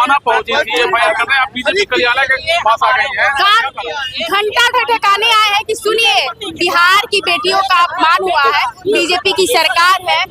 थाना पहुंची थी एफआईआर करने, आप बीजेपी कार्यालय के पास आ गई हैं। घंटा ठिकाने आए हैं कि सुनिए, बिहार की बेटियों का अपमान हुआ है, बीजेपी की सरकार है,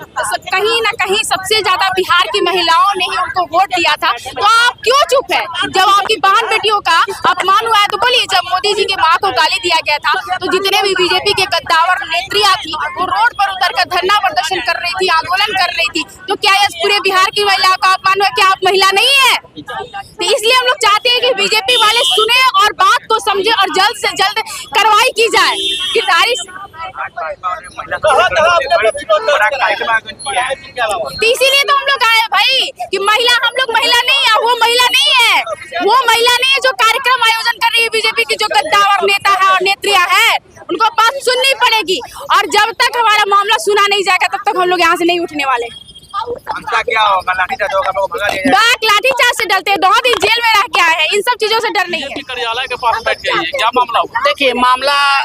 कहीं ना कहीं सबसे ज्यादा बिहार की महिलाओं ने ही उनको वोट दिया था, तो आप क्यों चुप है? जब आपकी बहन बेटियों का अपमान हुआ है तो बोलिए। जब मोदी जी की मां को गाली दिया गया था तो जितने भी बीजेपी के कद्दावर नेत्रियां थी वो रोड पर उतरकर धरना प्रदर्शन कर रही थी, आंदोलन कर रही थी, तो क्या ये पूरे बिहार की महिलाओं का अपमान हुआ? क्या आप महिला नहीं है? तो इसलिए हम लोग चाहते हैं कि बीजेपी वाले सुने और बात को समझे और जल्द से जल्द कार्रवाई की जाए। तो इसीलिए तो हम लोग आए भाई कि महिला, हम लोग महिला नहीं है, वो महिला नहीं है, वो महिला नहीं है जो कार्यक्रम आयोजन कर रही है बीजेपी की जो कद्दावर नेता है और नेत्रियां है, उनको बात सुननी पड़ेगी। और जब तक हमारा मामला सुना नहीं जाएगा तब तक हम लोग यहाँ से नहीं उठने वाले। क्या होगा? लाठीचार्ज होगा? लाठीचार्ज से डरते हैं, 2 दिन जेल में रह के आए हैं, इन सब चीजों से डर नहीं है। कार्यालय के पास बैठ गई है, क्या मामला हुआ? देखिए, मामला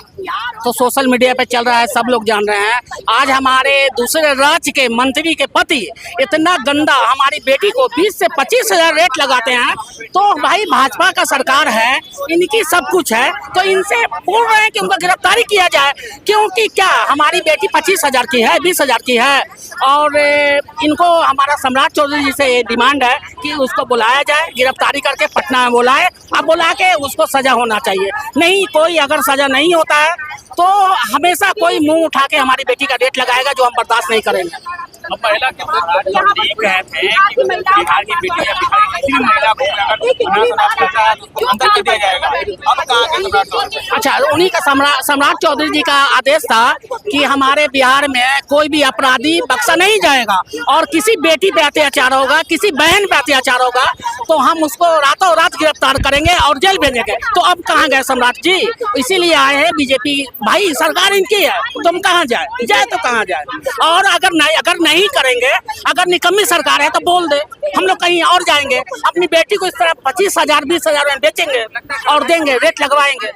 तो सोशल मीडिया पे चल रहा है, सब लोग जान रहे हैं। आज हमारे दूसरे राज्य के मंत्री के पति इतना गंदा हमारी बेटी को 20 से 25 हजार रेट लगाते हैं, तो भाई भाजपा का सरकार है, इनकी सब कुछ है, तो इनसे बोल रहे हैं कि उनका गिरफ्तारी किया जाए। क्योंकि क्या हमारी बेटी 25 हजार की है, 20 हजार की है, और इनको हमारा सम्राट चौधरी जी से ये डिमांड है कि उसको बुलाया जाए, गिरफ्तारी करके पटना में बुलाए, अब बुला के उसको सजा होना चाहिए। नहीं, कोई अगर सजा नहीं होता है तो हमेशा कोई मुंह उठा के हमारी बेटी का रेट लगाएगा, जो हम बर्दाश्त नहीं करेंगे। महिला के बिहार की बेटी या किसी भी महिला को अंदर कर दिया जाएगा, अब कहाँ? अच्छा, उन्हीं का सम्राट चौधरी जी का आदेश था कि हमारे बिहार में कोई भी अपराधी बख्शा नहीं जाएगा, और किसी बेटी पे अत्याचार होगा, किसी बहन पे अत्याचार होगा तो हम उसको रातों रात गिरफ्तार करेंगे और जेल भेजेंगे। तो अब कहाँ गए सम्राट जी? इसीलिए आए हैं बीजेपी, भाई सरकार इनकी है, तुम कहाँ जाए तो कहाँ जाए? और अगर नहीं करेंगे, अगर निकम्मी सरकार है तो बोल दे, हम लोग कहीं और जाएंगे, अपनी बेटी को इस तरह 25 हजार 20 हजार में बेचेंगे और देंगे, रेट लगवाएंगे।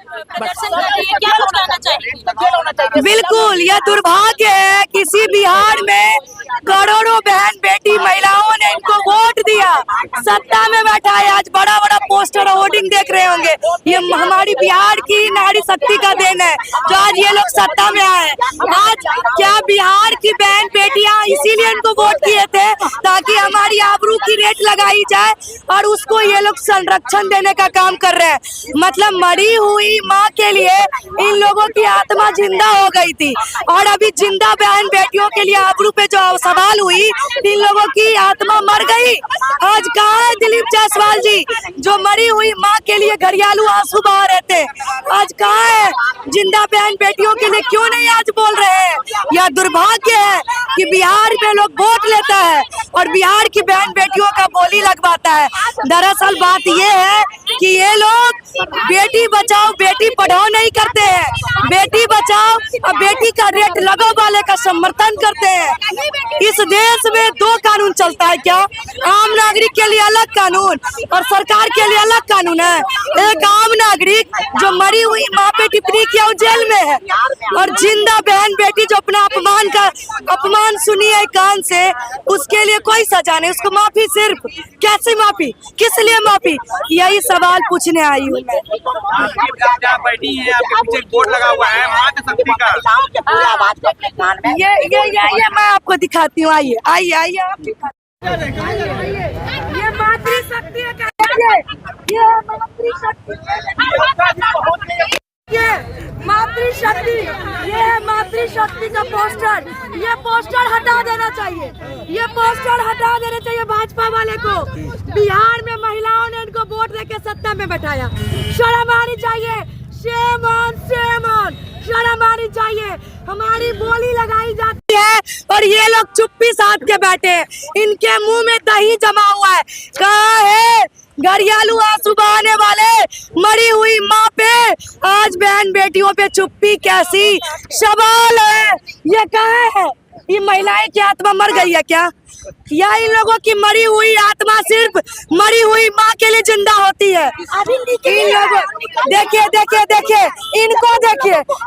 बिल्कुल, यह दुर्भाग्य है। किसी बिहार में करोड़ों बहन बेटी महिलाओं ने इनको वोट दिया, सत्ता में बैठाया, आज बड़ा बड़ा पोस्टर होर्डिंग देख रहे होंगे, ये हमारी बिहार की नारी शक्ति का देन है जो आज ये लोग सत्ता में आए। आज क्या बिहार की बहन बेटियां इसीलिए इनको वोट किए थे ताकि हमारी आबरू की रेट लगाई जाए, और उसको ये लोग संरक्षण देने का काम कर रहे हैं। मतलब मरी हुई माँ के लिए इन लोगों की आत्मा जिंदा हो गई थी, और अभी जिंदा बहन बेटियों के लिए आबरू पे जो सवाल हुई, इन लोगों की आत्मा मर गई। आज कहाँ है दिलीप जायसवाल जी जो मरी हुई माँ के लिए घड़ियालू आंसू बहा रहे थे? आज कहाँ है? जिंदा बहन बेटियों के लिए क्यों नहीं आज बोल रहे हैं? यह दुर्भाग्य है कि बिहार में लोग वोट लेता है और बिहार की बहन बेटियों का बोली लगवाता है। दरअसल बात ये है कि ये लोग बेटी बचाओ बेटी पढ़ाओ नहीं करते हैं, बेटी बचाओ और बेटी का रेट लगाओ वाले का समर्थन करते हैं। इस देश में 2 कानून चलता है क्या? आम नागरिक के लिए अलग कानून और सरकार के लिए अलग कानून है। एक आम नागरिक जो मरी हुई माँ पे टिप्पणी किया वो जेल में है, और जिंदा बहन बेटी जो अपना अपमान सुनी है कान से, उसके लिए कोई सजा नहीं, उसको माफी। सिर्फ कैसे माफी, किस लिए माफी, यही सवाल पूछने आई हूँ मैं। बैठी है, आपके पीछे एक बोर्ड लगा हुआ है माँ शक्ति का, ये मैं आपको दिखाती हूँ, आइए आइए आइए आप दिखाते। ये मातृशक्ति है, ये मातृशक्ति, ये मातृशक्ति, ये है मातृशक्ति का पोस्टर। ये पोस्टर हटा देना चाहिए, ये पोस्टर हटा देना चाहिए भाजपा वाले को। बिहार में महिलाओं ने इनको वोट देके सत्ता में बैठाया, शर्म आनी चाहिए। शेम ऑन, शर्म आनी चाहिए। हमारी बोली लगाई जाती है और ये लोग चुप्पी साध के बैठे हैं, इनके मुंह में दही जमा हुआ है। कहाँ है घड़ियालू आंसू बहाने वाले? मरी हुई माँ पे आज बहन बेटियों पे चुप्पी कैसी? सवाल है, ये कहाँ है? ये महिलाएं की आत्मा मर गई है क्या? या इन लोगों की मरी हुई आत्मा सिर्फ मरी हुई माँ के लिए जिंदा होती है। इन लोगों देखिए देखिए देखिए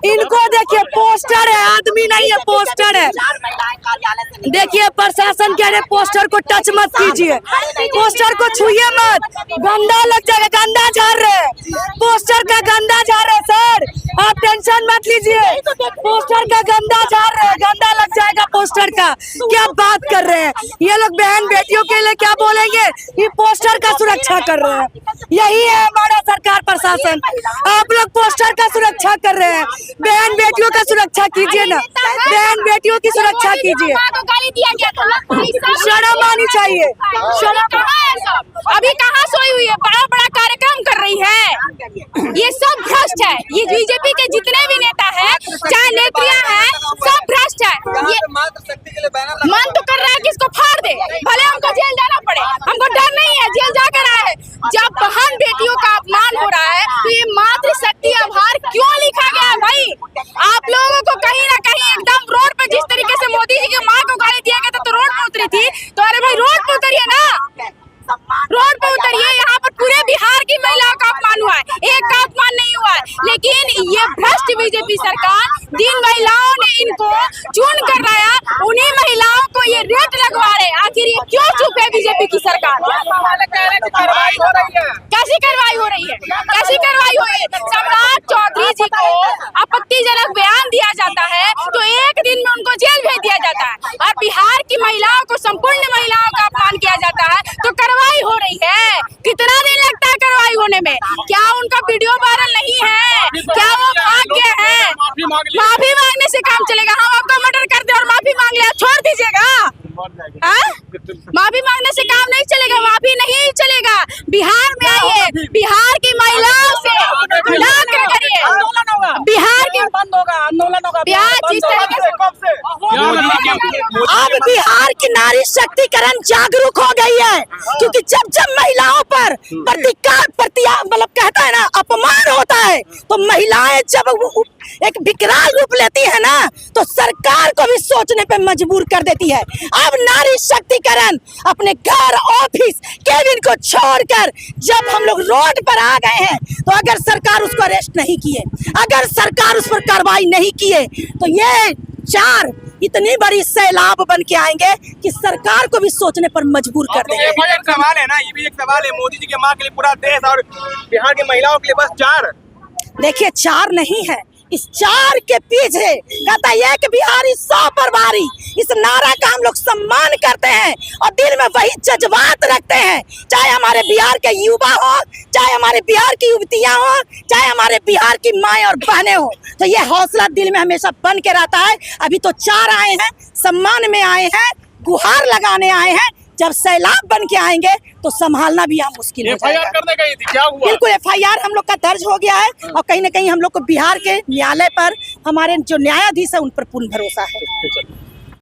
इनको देखिए पोस्टर है, आदमी नहीं है, पोस्टर है। देखिए प्रशासन कह रहे पोस्टर को टच मत कीजिए, पोस्टर को छुइए मत, गंदा लग जाएगा, गंदा झाड़ रहे, पोस्टर का गंदा झाड़ रहे। सर आप टेंशन मत लीजिए, पोस्टर का गंदा झाड़ रहे, गंदा लग जाएगा पोस्टर का। क्या बात कर रहे हैं ये लोग, बहन बेटियों के लिए क्या बोलेंगे, ये पोस्टर का सुरक्षा कर रहे हैं। यही है हमारा सरकार प्रशासन, आप लोग पोस्टर का सुरक्षा कर रहे हैं, बहन बेटियों का सुरक्षा कीजिए ना, बहन बेटियों की सुरक्षा कीजिए, शर्म आनी चाहिए। शर्म अभी कहाँ सोई हुई है, बड़ा बड़ा कार्यक्रम कर रही है। ये सब भ्रष्ट है, ये बीजेपी के जितने भी नेता हैं चाहे नेत्रियां हैं सब भ्रष्ट है। ये मन तो कर रहा है कि इसको फाड़ दे, भले हमको जेल जाना पड़े, हमको डर नहीं है, जेल जाकर आए हैं। जब बहन बेटियों का अपमान हो रहा है तो ये मातृशक्ति आभार क्यों लिखा गया है भाई? आप लोगों को कहीं ना कहीं एकदम रोड पे जिस तरीके से मोदी जी की माँ को गाली दिया गया था तो रोड पे उतरी थी, तो अरे भाई रोड पे उतरिए ना, रोड पे उतरिए। यहाँ पर पूरे बिहार की महिलाओं का अपमान हुआ है, एक का अपमान नहीं हुआ है। लेकिन ये भ्रष्ट बीजेपी सरकार जिन महिलाओं ने इनको चुन कर लाया उन्हीं महिलाओं को ये रेट लगवा रहे। आखिर ये क्यों चुप है बीजेपी की सरकार? कैसी कार्रवाई हो रही है, कैसी कार्रवाई हो रही है? सम्राट चौधरी जी को आपत्तिजनक बयान दिया जाता है तो एक दिन में उनको जेल भेज दिया जाता है, और बिहार की महिलाओं को, संपूर्ण महिलाओं का अपमान किया जाता है तो कार्रवाई हो रही है। कितना दिन लगता है कार्रवाई होने में? क्या उनका वीडियो वायरल नहीं है? क्या वो भाग गए हैं? माफी मांगने से काम चलेगा? हम आपका मर्डर कर दे और माफी मांग ले, छोड़ दीजिएगा? माफी मांगने से काम नहीं चलेगा, माफी नहीं चलेगा। बिहार में आइए, बिहार की महिलाओं से मिलाप करिए, बिहार के बंद होगा, आंदोलन होगा। बिहार जिस तरीके से अब बिहार की नारी शक्तिकरण जागरूक हो गई है, क्योंकि जब जब महिलाओं पर मतलब कहता है ना अपमान होता है तो महिलाएं जब एक विकराल रूप लेती है ना तो सरकार को भी सोचने पे मजबूर कर देती है। अब नारी शक्तिकरण अपने घर, ऑफिस, केबिन को छोड़कर जब हम लोग रोड पर आ गए हैं तो अगर सरकार उसको अरेस्ट नहीं किए, अगर सरकार उस पर कार्रवाई नहीं किए तो ये चार इतनी बड़ी सैलाब बन के आएंगे कि सरकार को भी सोचने पर मजबूर कर देंगे। ये भी एक सवाल है ना, ये भी एक सवाल है, मोदी जी के माँ के लिए पूरा देश और बिहार की महिलाओं के लिए बस चार। देखिए चार नहीं है, इस चार के पीछे कहता है कि बिहारी 100 पर भारी। इस नारा का हम लोग सम्मान करते हैं और दिल में वही जज्बात रखते हैं, चाहे हमारे बिहार के युवा हो, चाहे हमारे बिहार की युवतियां हो, चाहे हमारे बिहार की माएँ और बहनें हो, तो ये हौसला दिल में हमेशा बन के रहता है। अभी तो चार आए हैं, सम्मान में आए हैं, गुहार लगाने आए हैं, जब सैलाब बन के आएंगे तो संभालना भी यहाँ मुश्किल हो जाएगा। FIR करने गई थी, क्या हुआ? बिल्कुल FIR हम लोग का दर्ज हो गया है और कहीं ना कहीं हम लोग को बिहार के न्यायालय पर, हमारे जो न्यायाधीश है उन पर पूर्ण भरोसा है।